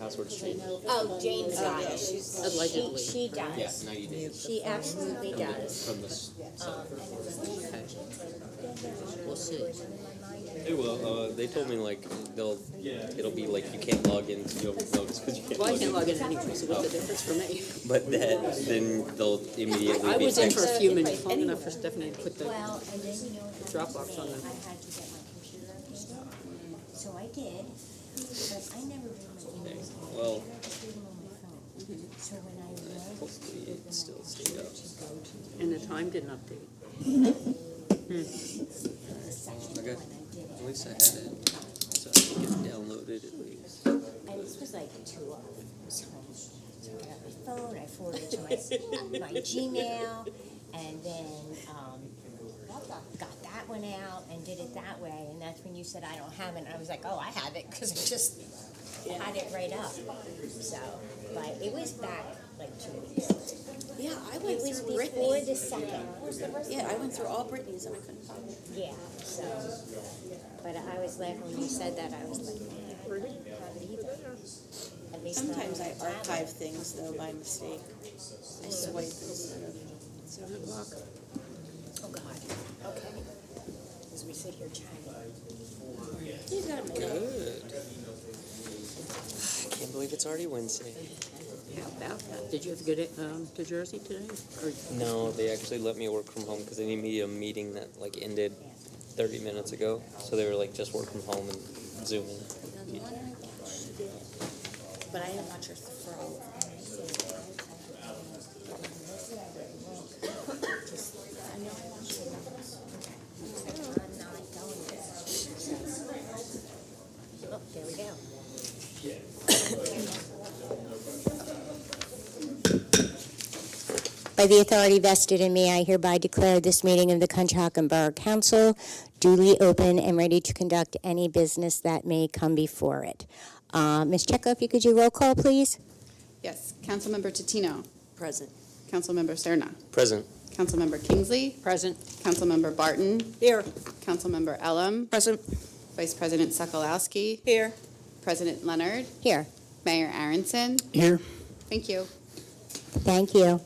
password's changed. Oh, Jane's got it. Allegedly. She does. Yeah, now you do. She absolutely does. From this. Okay. We'll see. It will. They told me like it'll be like you can't log into your notes because you can't. Well, I can't log in anyway, so what's the difference for me? But then they'll immediately I be was in for fixed. a few minutes, long enough for Stephanie to put the Well, and then, Dropbox on I the. had to get my computer updated. So I did, but I never read my emails. Well, I just read them on my phone. So when I read. hopefully it still stayed up. And the time didn't update. Okay. At least I had it, so I can get it downloaded at least. And this was like 2 hours. So I got my phone, I forwarded it to my Gmail, and then got that one out and did it that way. And that's when you said I don't have it. And I was like, oh, I have it because I just had it right up. So, but it was back like 2 weeks. Yeah, I It went was through before Britney. the second. Yeah, I went through all Britney's and I couldn't find it. Yeah, so, but I was laughing when you said that, I was like, man, I don't have it either. At least not Sometimes I on the archive tablet. things though by mistake. I swipe instead of. 7 o'clock. Oh, God, okay. As we sit here chatting. You got a minute. Good. I can't believe it's already Wednesday. How about that? Did you have to get to Jersey today? Or No, they actually let me work from home because they need me a meeting that like ended 30 minutes ago. So they were like, just work from home and Zoom in. Now, the one I watched, but I didn't watch her for all of them. I know I watched her once. I'm not going there. Oh, there we go. By the authority vested in me, I hereby declare this meeting of the Conshohocken Borough Council duly open and ready to conduct any business that may come before it. Ms. Checo, if you could do roll call, please. Yes, Councilmember Totino, Present. Councilmember Serna, Present. Councilmember Kingsley, present? Councilmember Barton, Here. Councilmember Elam, Present. Vice President Sokolowski, Here. President Leonard, Here. Mayor Aronson. Here. Thank you. Thank you.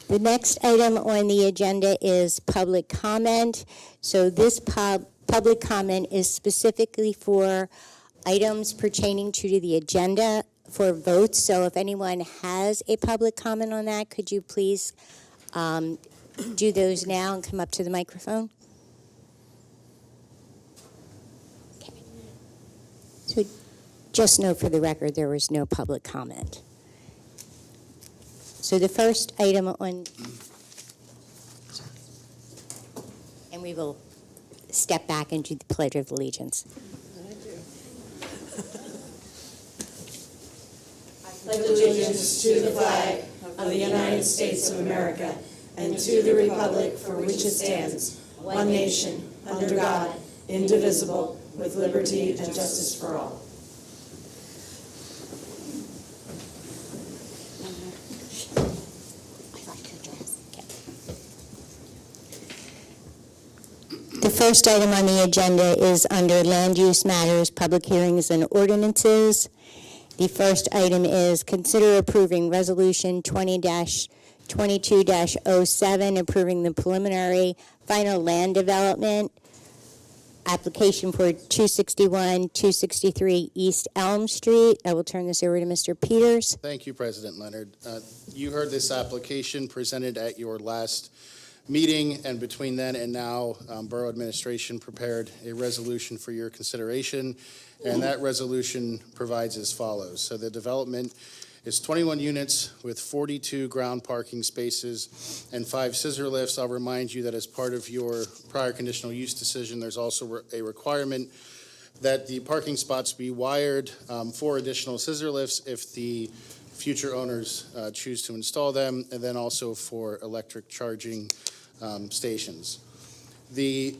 The next item on the agenda is public comment. So this public comment is specifically for items pertaining to the agenda for votes. So if anyone has a public comment on that, could you please do those now and come up to the microphone? Okay. So just note for the record, there was no public comment. So the first item on, and we will step back and do the Pledge of Allegiance. Pledge allegiance to the flag of the United States of America and to the republic for which it stands, one nation, under God, indivisible, with liberty and justice for all. The first item on the agenda is under Land Use Matters, Public Hearings and Ordinances. The first item is consider approving Resolution 20-22-07, approving the preliminary final land development application for 261-263 East Elm Street. I will turn this over to Mr. Peters. Thank you, President Leonard. You heard this application presented at your last meeting, and between then and now, Borough Administration prepared a resolution for your consideration, and that resolution provides as follows. So the development is 21 units with 42 ground parking spaces and 5 scissor lifts. I'll remind you that as part of your prior conditional use decision, there's also a requirement that the parking spots be wired for additional scissor lifts if the future owners choose to install them, and then also for electric charging stations. The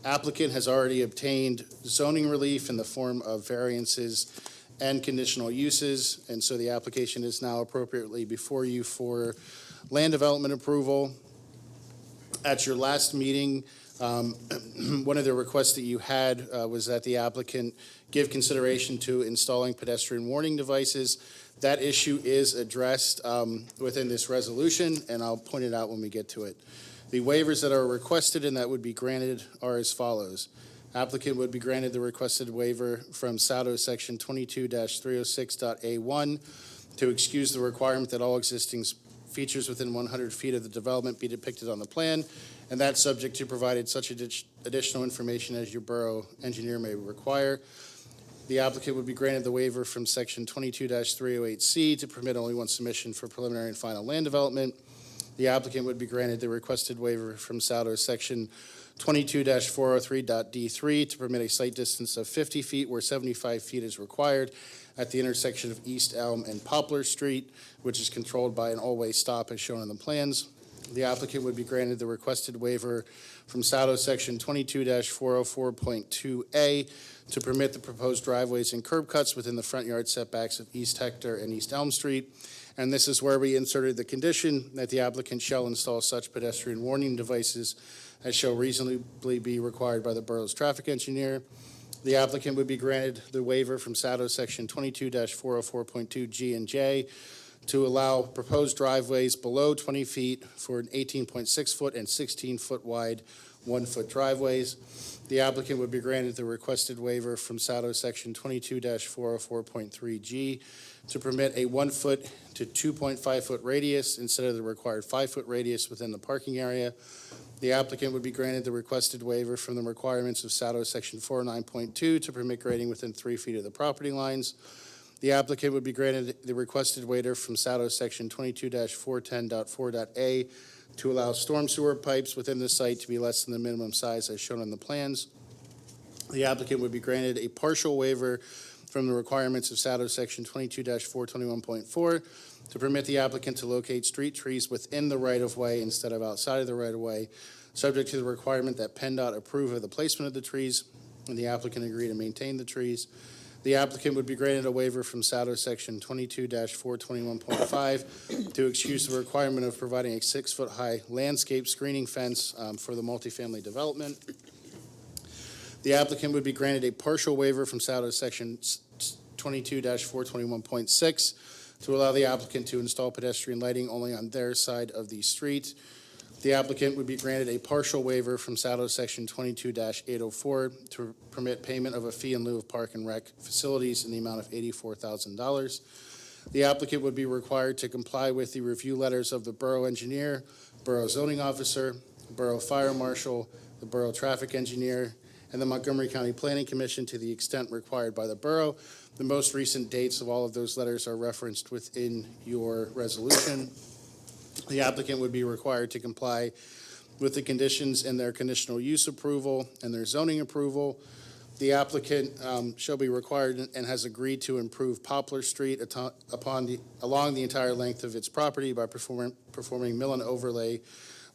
applicant has already obtained zoning relief in the form of variances and conditional uses, and so the application is now appropriately before you for land development approval. At your last meeting, One of the requests that you had was that the applicant give consideration to installing pedestrian warning devices. That issue is addressed within this resolution, and I'll point it out when we get to it. The waivers that are requested and that would be granted are as follows. Applicant would be granted the requested waiver from SADO Section 22-306.A1 to excuse the requirement that all existing features within 100 feet of the development be depicted on the plan, and that's subject to provided such additional information as your borough engineer may require. The applicant would be granted the waiver from Section 22-308C to permit only one submission for preliminary and final land development. The applicant would be granted the requested waiver from SADO Section 22-403.D3 to permit a site distance of 50 feet where 75 feet is required at the intersection of East Elm and Poplar Street, which is controlled by an all-way stop as shown on the plans. The applicant would be granted the requested waiver from SADO Section 22-404.2A to permit the proposed driveways and curb cuts within the front yard setbacks of East Hector and East Elm Street. And this is where we inserted the condition that the applicant shall install such pedestrian warning devices as shall reasonably be required by the borough's traffic engineer. The applicant would be granted the waiver from SADO Section 22-404.2 G and J to allow proposed driveways below 20 feet for an 18.6-foot and 16-foot wide 1-foot driveways. The applicant would be granted the requested waiver from SADO Section 22-404.3 G to permit a 1-foot to 2.5-foot radius instead of the required 5-foot radius within the parking area. The applicant would be granted the requested waiver from the requirements of SADO Section 409.2 to permit grading within 3 feet of the property lines. The applicant would be granted the requested waiver from SADO Section 22-410.4.A to allow storm sewer pipes within the site to be less than the minimum size as shown on the plans. The applicant would be granted a partial waiver from the requirements of SADO Section 22-421.4 to permit the applicant to locate street trees within the right-of-way instead of outside of the right-of-way, subject to the requirement that PennDOT approve of the placement of the trees and the applicant agree to maintain the trees. The applicant would be granted a waiver from SADO Section 22-421.5 to excuse the requirement of providing a 6-foot-high landscape screening fence for the multifamily development. The applicant would be granted a partial waiver from SADO Section 22-421.6 to allow the applicant to install pedestrian lighting only on their side of the street. The applicant would be granted a partial waiver from SADO Section 22-804 to permit payment of a fee in lieu of park and rec facilities in the amount of $84,000. The applicant would be required to comply with the review letters of the borough engineer, borough zoning officer, borough fire marshal, the borough traffic engineer, and the Montgomery County Planning Commission to the extent required by the borough. The most recent dates of all of those letters are referenced within your resolution. The applicant would be required to comply with the conditions in their conditional use approval and their zoning approval. The applicant shall be required and has agreed to improve Poplar Street along the entire length of its property by performing mill and overlay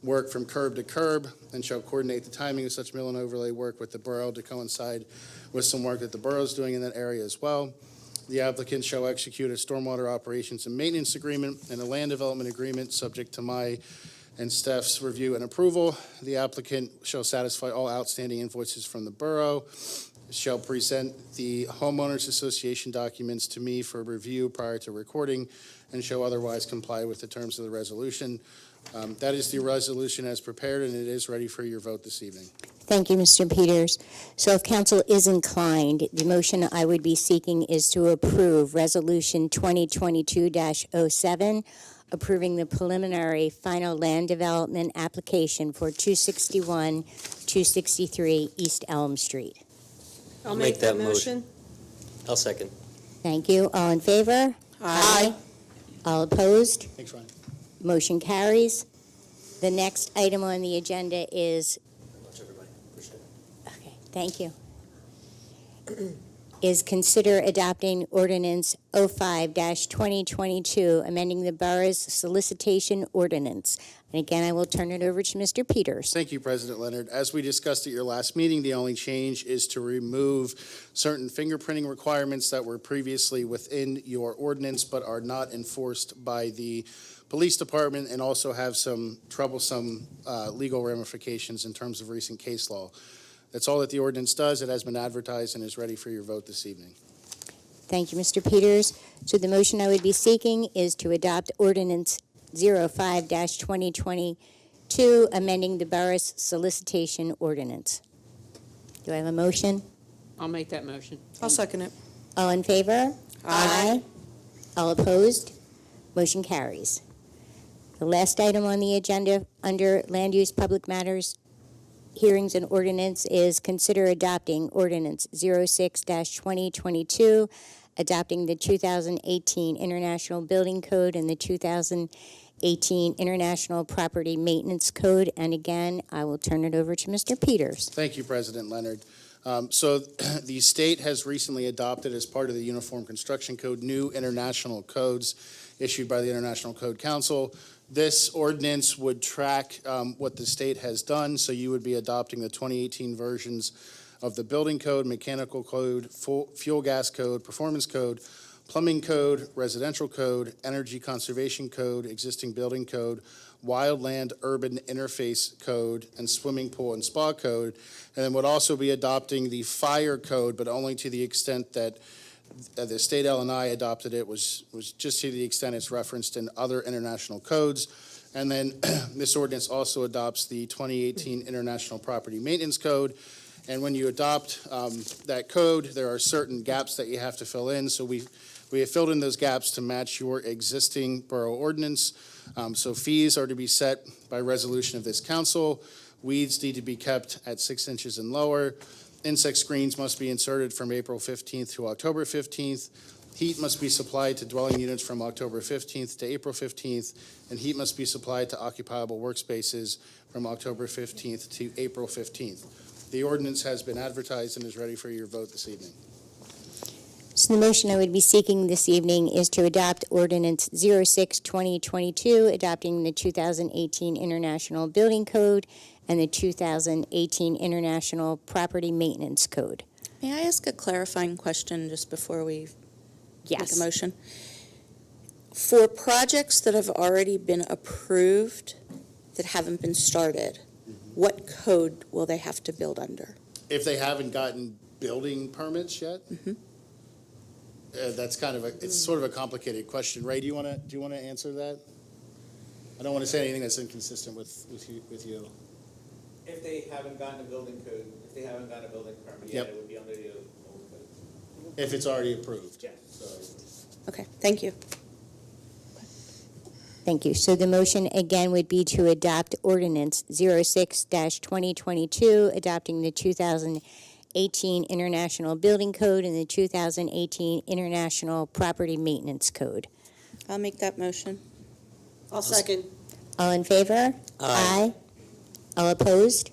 work from curb to curb, and shall coordinate the timing of such mill and overlay work with the borough to coincide with some work that the borough is doing in that area as well. The applicant shall execute a stormwater operations and maintenance agreement and a land development agreement subject to my and staff's review and approval. The applicant shall satisfy all outstanding invoices from the borough, shall present the homeowners association documents to me for review prior to recording, and shall otherwise comply with the terms of the resolution. That is the resolution as prepared, and it is ready for your vote this evening. Thank you, Mr. Peters. So if council is inclined, the motion I would be seeking is to approve Resolution 2022-07, approving the preliminary final land development application for 263 East Elm Street. I'll make that motion. I'll second. Thank you. All in favor? Aye. All opposed? Thanks, Ryan. Motion carries. The next item on the agenda is, Much everybody. Appreciate it. okay, thank you, is consider adopting ordinance 05-2022, amending the borough's solicitation ordinance. And again, I will turn it over to Mr. Peters. Thank you, President Leonard. As we discussed at your last meeting, the only change is to remove certain fingerprinting requirements that were previously within your ordinance but are not enforced by the police department and also have some troublesome legal ramifications in terms of recent case law. That's all that the ordinance does. It has been advertised and is ready for your vote this evening. Thank you, Mr. Peters. So the motion I would be seeking is to adopt Ordinance 05-2022, amending the borough's solicitation ordinance. Do I have a motion? I'll make that motion. I'll second it. All in favor? Aye. All opposed? Motion carries. The last item on the agenda under Land Use Public Matters Hearings and Ordinance is consider adopting Ordinance 06-2022, adopting the 2018 International Building Code and the 2018 International Property Maintenance Code. And again, I will turn it over to Mr. Peters. Thank you, President Leonard. So the state has recently adopted, as part of the Uniform Construction Code, new international codes issued by the International Code Council. This ordinance would track what the state has done, so you would be adopting the 2018 versions of the Building Code, Mechanical Code, Fuel Gas Code, Performance Code, Plumbing Code, Residential Code, Energy Conservation Code, Existing Building Code, Wildland Urban Interface Code, and Swimming Pool and Spa Code, and then would also be adopting the Fire Code, but only to the extent that the state L&I adopted it was just to the extent it's referenced in other international codes. And then this ordinance also adopts the 2018 International Property Maintenance Code. And when you adopt that code, there are certain gaps that you have to fill in. So we have filled in those gaps to match your existing borough ordinance. So fees are to be set by resolution of this council. Weeds need to be kept at 6 inches and lower. Insect screens must be inserted from April 15th to October 15th. Heat must be supplied to dwelling units from October 15th to April 15th, and heat must be supplied to occupiable workspaces from October 15th to April 15th. The ordinance has been advertised and is ready for your vote this evening. So the motion I would be seeking this evening is to adopt Ordinance 06-2022, adopting the 2018 International Building Code and the 2018 International Property Maintenance Code. May I ask a clarifying question just before we make Yes. a motion? For projects that have already been approved that haven't been started, what code will they have to build under? If they haven't gotten building permits yet, that's kind of it's sort of a complicated question. Ray, do you want to answer that? I don't want to say anything that's inconsistent with you. If they haven't gotten a building code, if they haven't gotten a building permit yet, Yep. it would be under the old code. If it's already approved. Yeah. Okay, thank you. Thank you. So the motion again would be to adopt Ordinance 06-2022, adopting the 2018 International Building Code and the 2018 International Property Maintenance Code. I'll make that motion. I'll second. All in favor? Aye. All opposed?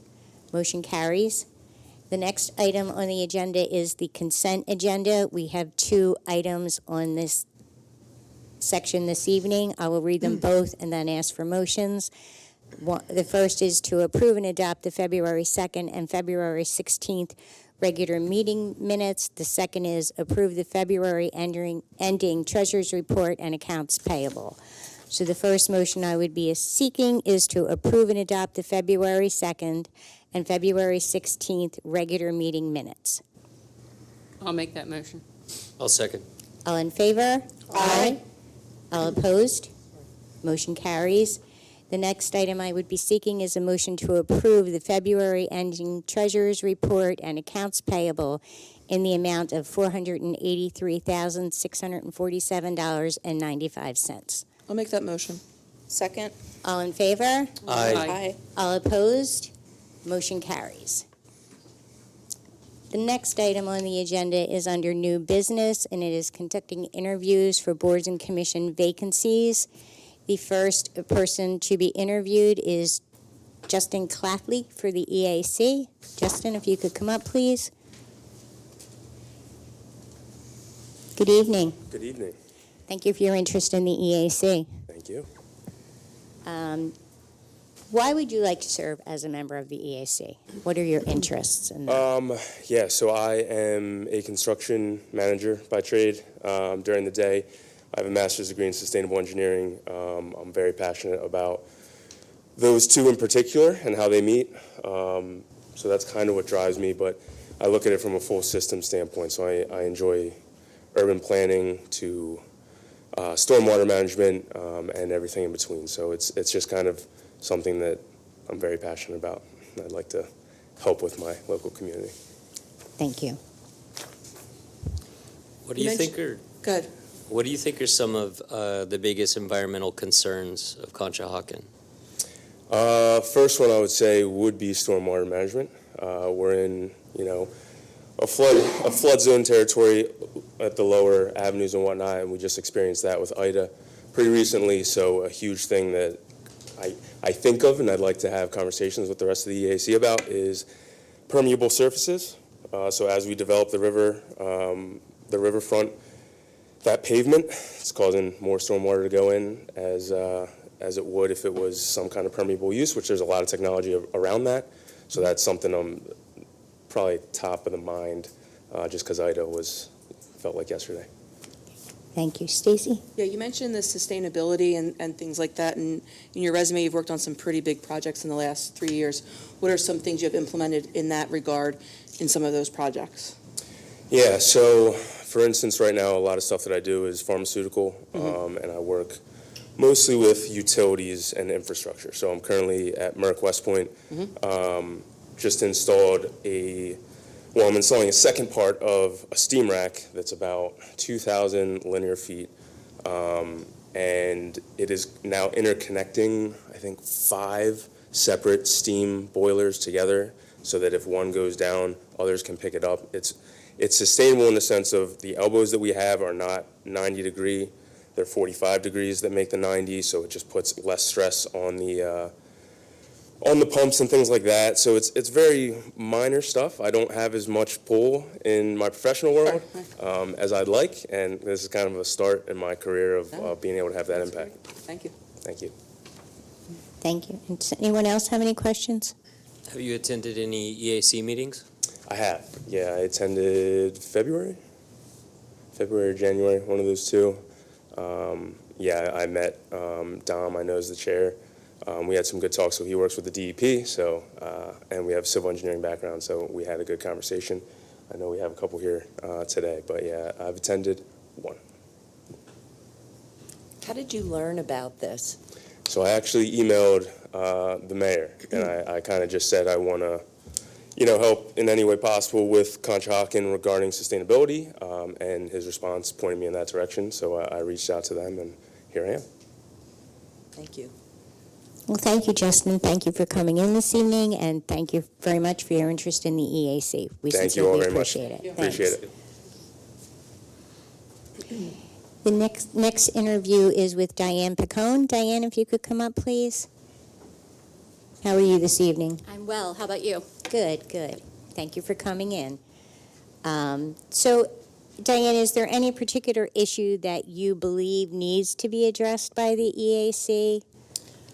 Motion carries. The next item on the agenda is the consent agenda. We have 2 items on this section this evening. I will read them both and then ask for motions. The first is to approve and adopt the February 2nd and February 16th regular meeting minutes. The second is approve the February ending treasurer's report and accounts payable. So the first motion I would be seeking is to approve and adopt the February 2nd and February 16th regular meeting minutes. I'll make that motion. I'll second. All in favor? Aye. All opposed? Motion carries. The next item I would be seeking is a motion to approve the February ending treasurer's report and accounts payable in the amount of $483,647.95. I'll make that motion. Second? All in favor? Aye. All opposed? Motion carries. The next item on the agenda is under new business, and it is conducting interviews for boards and commission vacancies. The first person to be interviewed is Justin Clafley for the EAC. Justin, if you could come up, please. Good evening. Good evening. Thank you for your interest in the EAC. Thank you. Why would you like to serve as a member of the EAC? What are your interests in that? So I am a construction manager by trade. During the day, I have a master's degree in sustainable engineering. I'm very passionate about those two in particular and how they meet. So that's kind of what drives me, but I look at it from a full system standpoint. So I enjoy urban planning to stormwater management and everything in between. So it's just kind of something that I'm very passionate about. I'd like to help with my local community. Thank you. What do you think are Good. What do you think are some of the biggest environmental concerns of Conshohocken? First one I would say would be stormwater management. We're in, a flood zone territory at the lower avenues and whatnot, and we just experienced that with Ida pretty recently. So a huge thing that I think of and I'd like to have conversations with the rest of the EAC about is permeable surfaces. So as we develop the riverfront, that pavement, it's causing more stormwater to go in as it would if it was some kind of permeable use, which there's a lot of technology around that. So that's something I'm probably top of the mind, just because Ida felt like yesterday. Thank you. Stacy? Yeah, you mentioned the sustainability and things like that, and in your resume, you've worked on some pretty big projects in the last 3 years. What are some things you have implemented in that regard in some of those projects? Yeah, so for instance, right now, a lot of stuff that I do is pharmaceutical, and I work mostly with utilities and infrastructure. So I'm currently at Merck West Point, just installed I'm installing a second part of a steam rack that's about 2,000 linear feet, and it is now interconnecting, I think, 5 separate steam boilers together so that if one goes down, others can pick it up. It's sustainable in the sense of the elbows that we have are not 90 degree, they're 45 degrees that make the 90, so it just puts less stress on the pumps and things like that. So it's very minor stuff. I don't have as much pull in my professional world as I'd like, and this is kind of a start in my career of being able to have that impact. Thank you. Thank you. Thank you. And does anyone else have any questions? Have you attended any EAC meetings? I have. Yeah, I attended February or January, one of those two. Yeah, I met Dom, I know is the chair. We had some good talks, so he works with the DEP, and we have civil engineering background, so we had a good conversation. I know we have a couple here today, but yeah, I've attended one. How did you learn about this? So I actually emailed the mayor, and I kind of just said I want to, help in any way possible with Conshohocken regarding sustainability, and his response pointed me in that direction, so I reached out to them, and here I am. Thank you. Well, thank you, Justin. Thank you for coming in this evening, and thank you very much for your interest in the EAC. We Thank you all sincerely very much. appreciate it. Appreciate Thanks. The next interview is with Diane Picone. Diane, if you could come up, please. How are you this evening? I'm well. How about you? Good, good. Thank you for coming in. So, Diane, is there any particular issue that you believe needs to be addressed by the EAC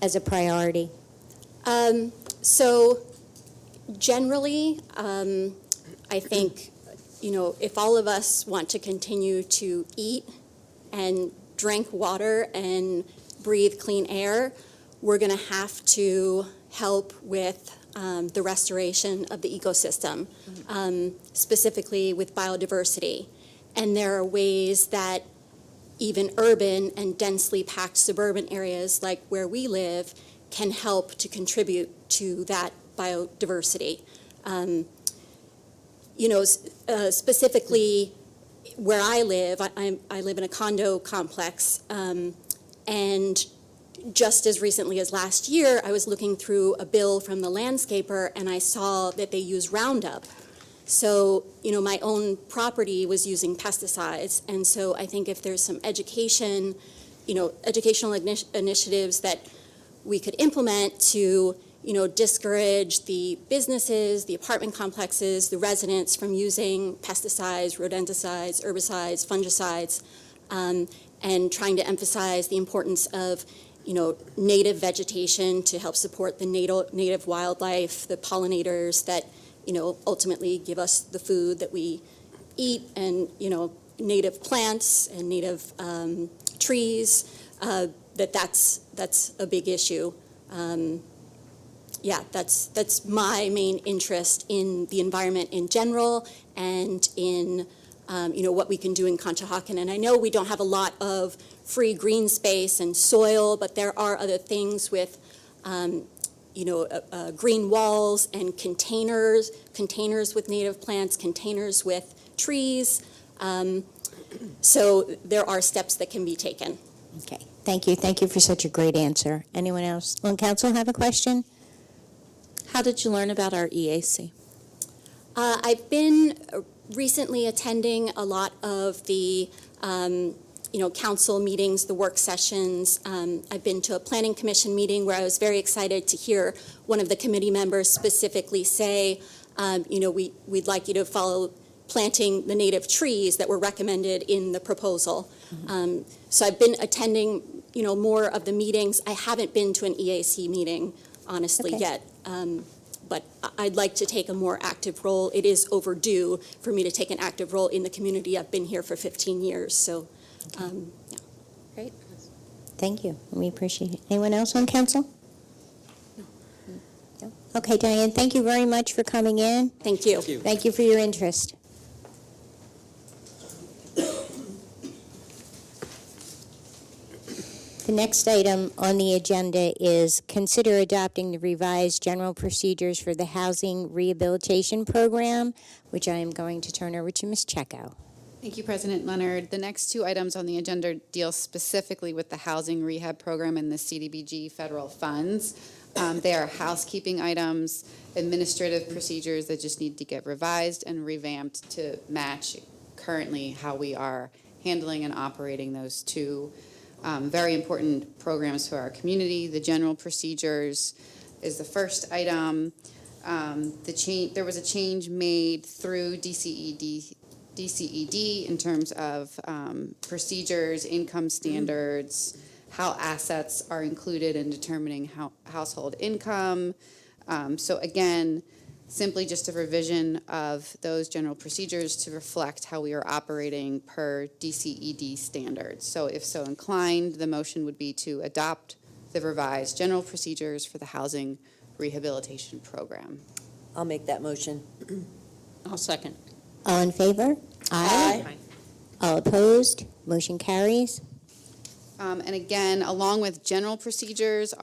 as a priority? So generally, I think, if all of us want to continue to eat and drink water and breathe clean air, we're going to have to help with the restoration of the ecosystem, specifically with biodiversity. And there are ways that even urban and densely packed suburban areas like where we live can help to contribute to that biodiversity. Specifically where I live, I live in a condo complex, and just as recently as last year, I was looking through a bill from the landscaper and I saw that they use Roundup. So, my own property was using pesticides, and so I think if there's some educational initiatives that we could implement to, discourage the businesses, the apartment complexes, the residents from using pesticides, rodenticides, herbicides, fungicides, and trying to emphasize the importance of, native vegetation to help support the native wildlife, the pollinators that ultimately give us the food that we eat, and, native plants and native trees, that's a big issue. Yeah, that's my main interest in the environment in general and in what we can do in Conshohocken. And I know we don't have a lot of free green space and soil, but there are other things with green walls and containers with native plants, containers with trees. So there are steps that can be taken. Okay, thank you. Thank you for such a great answer. Anyone else on council have a question? How did you learn about our EAC? I've been recently attending a lot of the council meetings, the work sessions. I've been to a planning commission meeting where I was very excited to hear one of the committee members specifically say, we'd like you to follow planting the native trees that were recommended in the proposal. Mm-hmm. So I've been attending, more of the meetings. I haven't been to an EAC meeting, honestly, Okay. yet. But I'd like to take a more active role. It is overdue for me to take an active role in the community. I've been here for 15 years, so, yeah. Great. Thank you. We appreciate it. Anyone else on council? No. Okay, Diane, thank you very much for coming in. Thank you. Thank you. Thank you for your interest. The next item on the agenda is consider adopting the revised general procedures for the Housing Rehabilitation Program, which I am going to turn over to Ms. Checco. Thank you, President Leonard. The next two items on the agenda deal specifically with the housing rehab program and the CDBG federal funds. They are housekeeping items, administrative procedures that just need to get revised and revamped to match currently how we are handling and operating those two very important programs for our community. The general procedures is the first item. There was a change made through DCED in terms of procedures, income standards, how assets are included in determining household income. So again, simply just a revision of those general procedures to reflect how we are operating per DCED standards. So if so inclined, the motion would be to adopt the revised general procedures for the housing rehabilitation program. I'll make that motion. I'll second. All in favor? Aye. All opposed? Motion carries. And again, along with general procedures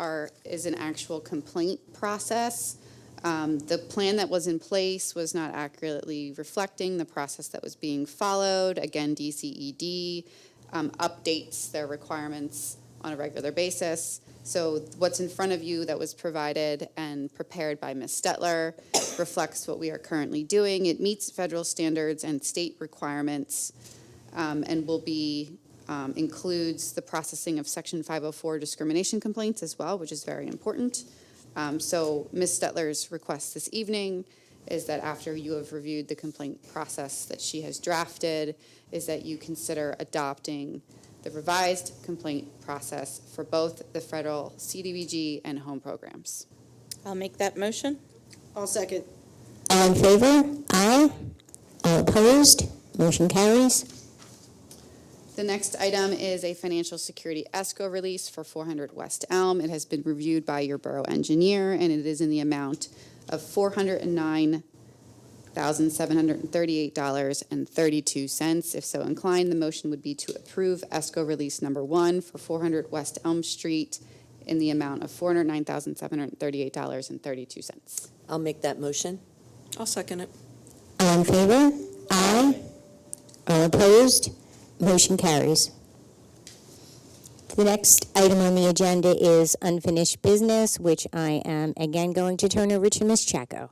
is an actual complaint process. The plan that was in place was not accurately reflecting the process that was being followed. Again, DCED updates their requirements on a regular basis. So what's in front of you that was provided and prepared by Ms. Stetler reflects what we are currently doing. It meets federal standards and state requirements and will be includes the processing of Section 504 discrimination complaints as well, which is very important. So Ms. Stetler's request this evening is that after you have reviewed the complaint process that she has drafted, is that you consider adopting the revised complaint process for both the federal CDBG and home programs. I'll make that motion. I'll second. All in favor? Aye. All opposed? Motion carries. The next item is a financial security escrow release for 400 West Elm. It has been reviewed by your borough engineer, and it is in the amount of $409,738.32. If so inclined, the motion would be to approve escrow release number 1 for 400 West Elm Street in the amount of $409,738.32. I'll make that motion. I'll second it. All in favor? Aye. All opposed? Motion carries. The next item on the agenda is unfinished business, which I am again going to turn over to Ms. Chacco.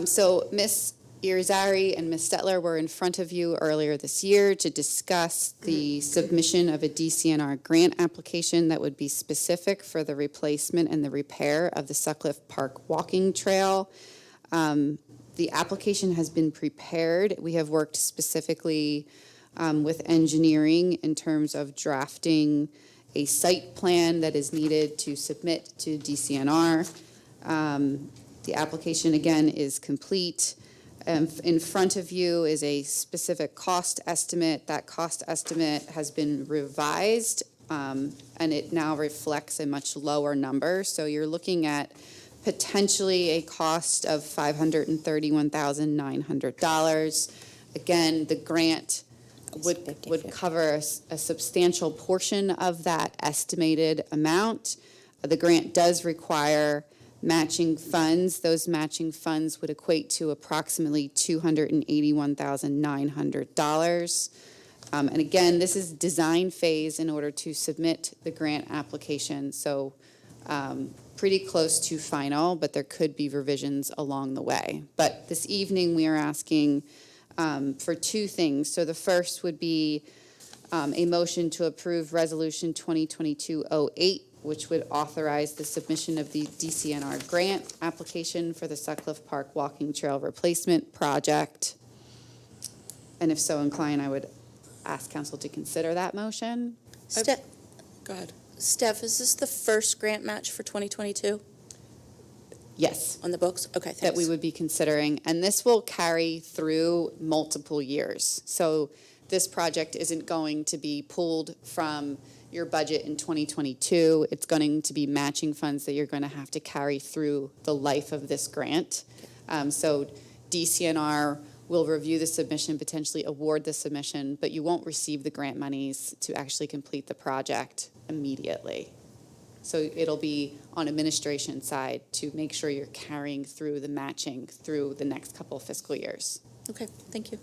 So Ms. Irizarry and Ms. Stetler were in front of you earlier this year to discuss the submission of a DCNR grant application that would be specific for the replacement and the repair of the Sutcliffe Park walking trail. The application has been prepared. We have worked specifically with engineering in terms of drafting a site plan that is needed to submit to DCNR. The application, again, is complete. In front of you is a specific cost estimate. That cost estimate has been revised, and it now reflects a much lower number. So you're looking at potentially a cost of $531,900. Again, the grant would cover a substantial portion of that estimated amount. The grant does require matching funds. Those matching funds would equate to approximately $281,900. And again, this is design phase in order to submit the grant application. So pretty close to final, but there could be revisions along the way. But this evening, we are asking for two things. So the first would be a motion to approve Resolution 2022-08, which would authorize the submission of the DCNR grant application for the Sutcliffe Park Walking Trail Replacement Project. And if so inclined, I would ask council to consider that motion. Go ahead. Steph, is this the first grant match for 2022 Yes. on the books? Okay, thanks. That we would be considering, and this will carry through multiple years. So this project isn't going to be pulled from your budget in 2022. It's going to be matching funds that you're going to have to carry through the life of this grant. So DCNR will review the submission, potentially award the submission, but you won't receive the grant monies to actually complete the project immediately. So it'll be on administration side to make sure you're carrying through the matching through the next couple of fiscal years. Okay, thank you.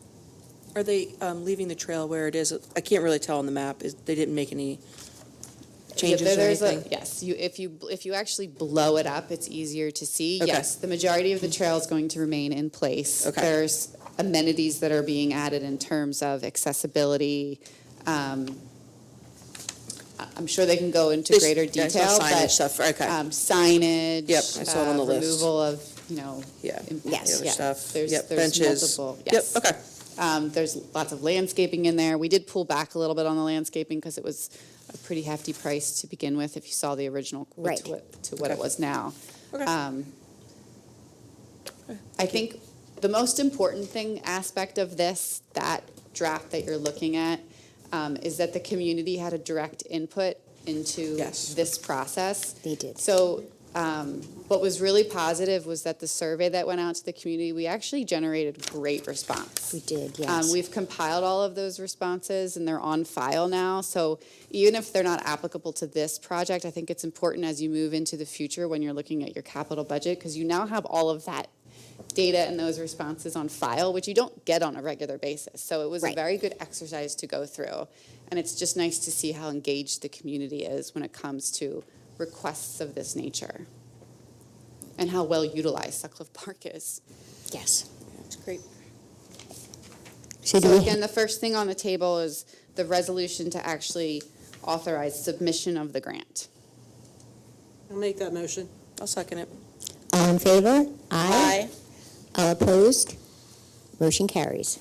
Are they leaving the trail where it is? I can't really tell on the map. They didn't make any changes or anything? Yes, if you actually blow it up, it's easier to see. Okay. Yes, the majority of the trail is going to remain in place. Okay. There's amenities that are being added in terms of accessibility. I'm sure they can go into greater Yeah, I saw detail, signage but stuff. Okay. signage. Yep, I saw it on the list. Removal of, Yeah. yes, The other yeah. stuff. There's Yep, benches. multiple. Yep, Yes. okay. There's lots of landscaping in there. We did pull back a little bit on the landscaping because it was a pretty hefty price to begin with if you saw the original quote Right. to what it was now. Okay. I think the most important aspect of that draft that you're looking at, is that the community had a direct input into Yes. this process. They did. So what was really positive was that the survey that went out to the community, we actually generated great response. We did, yes. We've compiled all of those responses and they're on file now. So even if they're not applicable to this project, I think it's important as you move into the future when you're looking at your capital budget, because you now have all of that data and those responses on file, which you don't get on a regular basis. So it was a Right. very good exercise to go through. And it's just nice to see how engaged the community is when it comes to requests of this nature and how well utilized Sutcliffe Park is. Yes. That's great. So do So we, again, the first thing on the table is the resolution to actually authorize submission of the grant. I'll make that motion. I'll second it. all in favor? Aye. All opposed? Motion carries.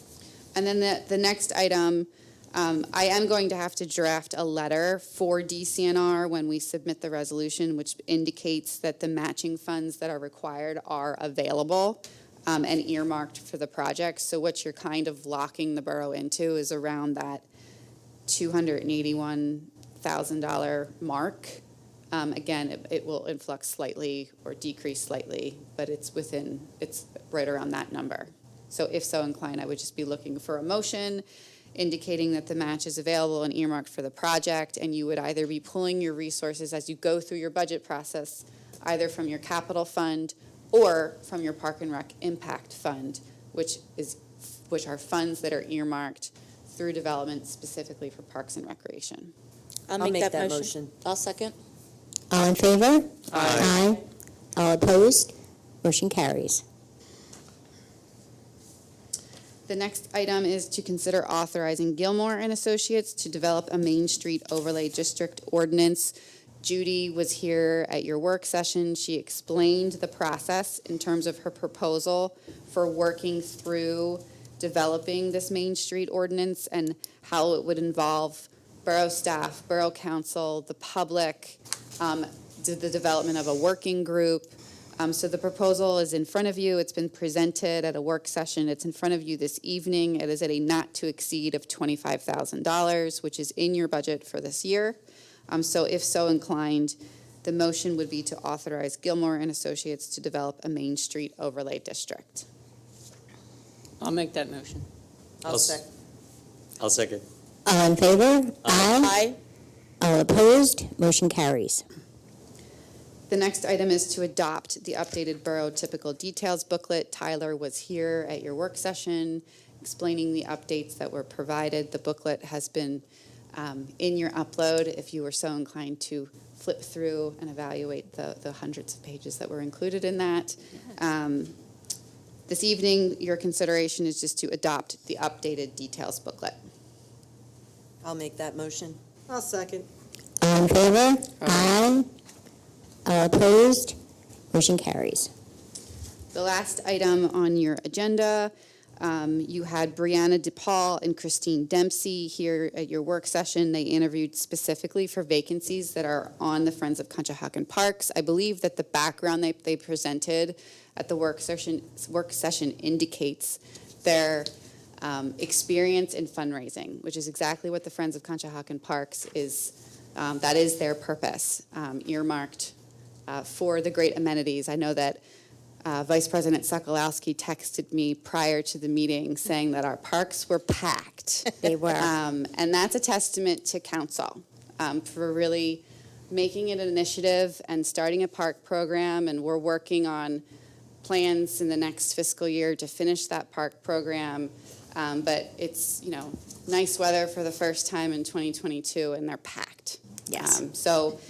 And then the next item, I am going to have to draft a letter for DCNR when we submit the resolution, which indicates that the matching funds that are required are available and earmarked for the project. So what you're kind of locking the borough into is around that $281,000 mark. Again, it will influx slightly or decrease slightly, but it's right around that number. So if so inclined, I would just be looking for a motion indicating that the match is available and earmarked for the project, and you would either be pulling your resources as you go through your budget process, either from your capital fund or from your Park and Rec Impact Fund, which are funds that are earmarked through development specifically for parks and recreation. I'll make that motion. I'll second. All in favor? Aye. All opposed? Motion carries. The next item is to consider authorizing Gilmore and Associates to develop a Main Street Overlay District ordinance. Judy was here at your work session. She explained the process in terms of her proposal for working through developing this Main Street ordinance and how it would involve borough staff, borough council, the public, the development of a working group. So the proposal is in front of you. It's been presented at a work session. It's in front of you this evening. It is at a not to exceed of $25,000, which is in your budget for this year. So if so inclined, the motion would be to authorize Gilmore and Associates to develop a Main Street overlay district. I'll make that motion. I'll second. All in favor? Aye. All opposed? Motion carries. The next item is to adopt the updated Borough Typical Details booklet. Tyler was here at your work session explaining the updates that were provided. The booklet has been in your upload if you were so inclined to flip through and evaluate the hundreds of pages that were included in that. This evening, your consideration is just to adopt the updated details booklet. I'll make that motion. I'll second. All in favor? Aye. All opposed? Motion carries. The last item on your agenda, you had Brianna DePaul and Christine Dempsey here at your work session. They interviewed specifically for vacancies that are on the Friends of Conshohocken Parks. I believe that the background they presented at the work session indicates their experience in fundraising, which is exactly what the Friends of Conshohocken Parks is. That is their purpose, earmarked for the great amenities. I know that Vice President Sokolowski texted me prior to the meeting saying that our parks were packed. They were. And that's a testament to council for really making it an initiative and starting a park program. And we're working on plans in the next fiscal year to finish that park program. But it's, nice weather for the first time in 2022, and they're packed. Yes. So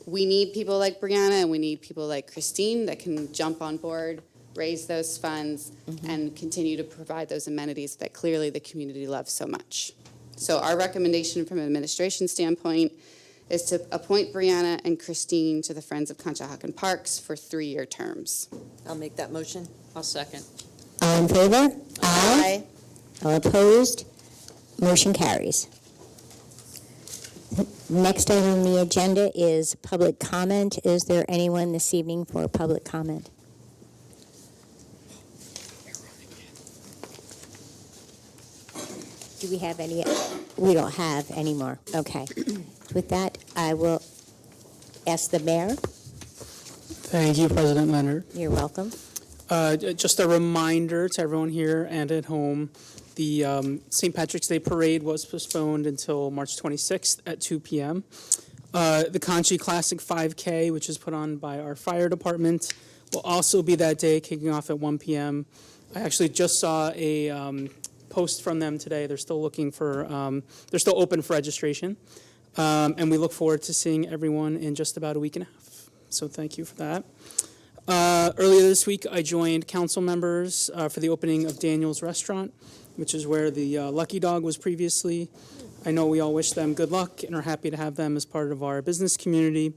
we need people like Brianna and we need people like Christine that can jump on board, raise those funds, and continue to provide those amenities that clearly the community loves so much. So our recommendation from an administration standpoint is to appoint Brianna and Christine to the Friends of Conshohocken Parks for 3-year terms. I'll make that motion. I'll second. All in favor? Aye. All opposed? Motion carries. Next item on the agenda is public comment. Is there anyone this evening for public comment? Do we have any? We don't have any more. Okay. With that, I will ask the mayor. Thank you, President Leonard. You're welcome. Just a reminder to everyone here and at home, the St. Patrick's Day Parade was postponed until March 26th at 2 p.m. The Conchi Classic 5K, which is put on by our fire department, will also be that day, kicking off at 1 p.m. I actually just saw a post from them today. They're still looking for, they're still open for registration. And we look forward to seeing everyone in just about a week and a half. So thank you for that. Earlier this week, I joined council members for the opening of Daniel's Restaurant, which is where the Lucky Dog was previously. I know we all wish them good luck and are happy to have them as part of our business community.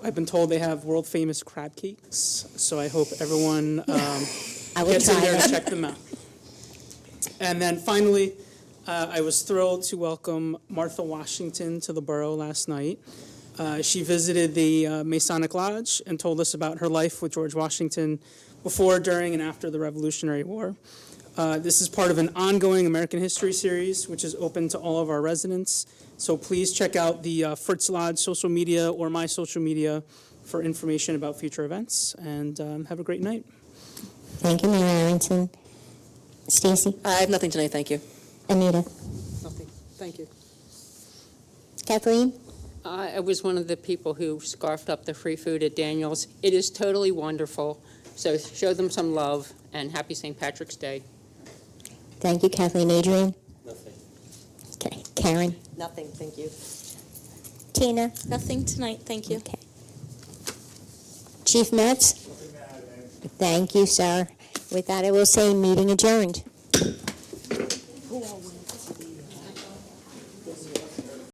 I've been told they have world-famous crab cakes, so I hope everyone gets in there to check them out. And then finally, I was thrilled to welcome Martha Washington to the borough last night. She visited the Masonic Lodge and told us about her life with George Washington before, during, and after the Revolutionary War. This is part of an ongoing American history series, which is open to all of our residents. So please check out the Fritz Lodge social media or my social media for information about future events. And have a great night. Thank you, Mayor Arrington. Stacy? I have nothing tonight, thank you. Anita? Nothing. Thank you. Kathleen? I was one of the people who scarfed up the free food at Daniel's. It is totally wonderful. So show them some love, and happy St. Patrick's Day. Thank you, Kathleen. Adrian? Nothing. Okay. Karen? Nothing, thank you. Tina? Nothing tonight, thank you. Okay. Chief Metz? Thank you, sir. With that, I will say meeting adjourned.